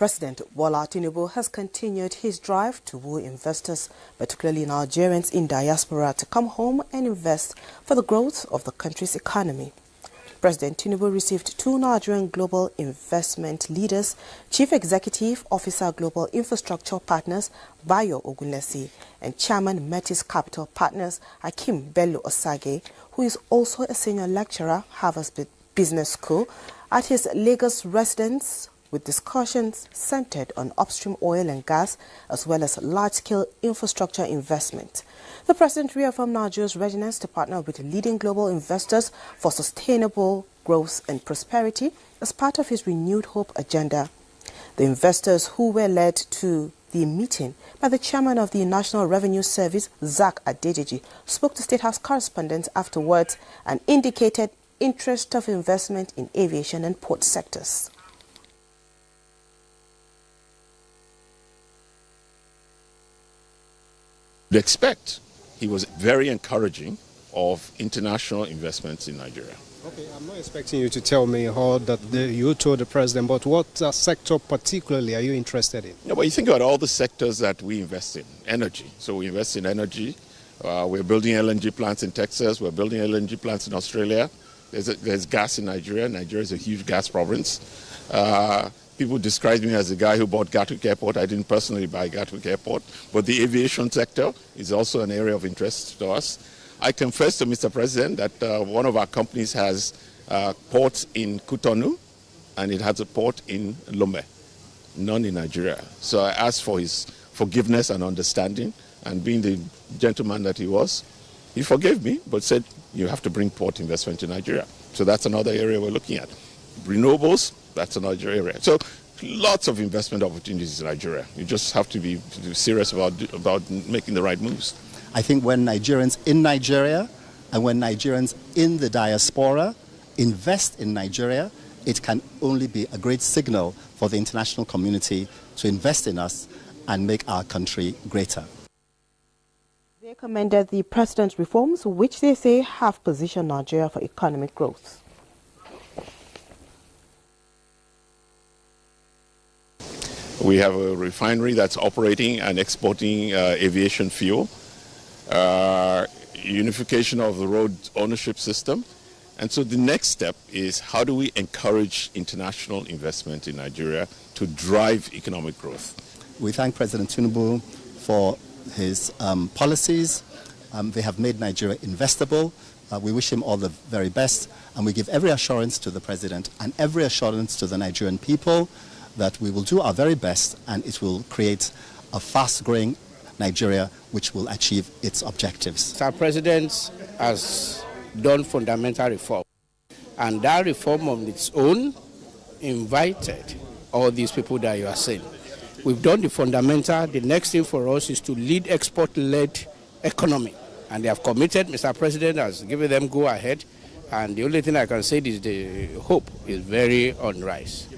President Bola Tinubu has continued his drive to woo investors, particularly Nigerians in diaspora, to come home and invest for the growth of the country's economy. President Tinubu received two Nigerian global investment leaders, Chief Executive Officer Global Infrastructure Partners Bayo Ogunlesi and Chairman Metis Capital Partners Akimbello Osage, who is also a senior lecturer, Harvard Business School, at his Lagos residence, with discussions centered on upstream oil and gas, as well as large-scale infrastructure investment. The president reaffirmed Nigeria's readiness to partner with leading global investors for sustainable growth and prosperity as part of his renewed hope agenda. The investors, who were led to the meeting by the chairman of the National Revenue Service, Zach Adejeji, spoke to State House correspondents afterwards and indicated interest of investment in aviation and port sectors. Expect. He was very encouraging of international investments in Nigeria. Okay, I'm not expecting you to tell me how that you told the president, but what sector particularly are you interested in? Yeah, but you think about all the sectors that we invest in. Energy. So we invest in energy. We're building LNG plants in Texas. We're building LNG plants in Australia. There's gas in Nigeria. Nigeria is a huge gas province. People describe me as the guy who bought Gatwick Airport. I didn't personally buy Gatwick Airport, but the aviation sector is also an area of interest to us. I confess to Mr. President that one of our companies has ports in Cotonou, and it has a port in Lomé, none in Nigeria. So I asked for his forgiveness and understanding, and being the gentleman that he was, he forgave me, but said, you have to bring port investment to Nigeria. So that's another area we're looking at. Renewables, that's another area. So lots of investment opportunities in Nigeria. You just have to be serious about making the right moves. I think when Nigerians in Nigeria and when Nigerians in the diaspora invest in Nigeria, it can only be a great signal for the international community to invest in us and make our country greater. They commended the president's reforms, which they say have positioned Nigeria for economic growth. We have a refinery that's operating and exporting aviation fuel, unification of the road ownership system. And so the next step is, how do we encourage international investment in Nigeria to drive economic growth? We thank President Tinubu for his policies. They have made Nigeria investable. We wish him all the very best, and we give every assurance to the president and every assurance to the Nigerian people that we will do our very best, and it will create a fast-growing Nigeria which will achieve its objectives. Our president has done fundamental reform, and that reform on its own invited all these people that you are saying. We've done the fundamental. The next thing for us is to lead export-led economy, and they have committed. Mr. President has given them go ahead, and the only thing I can say is the hope is very on rise.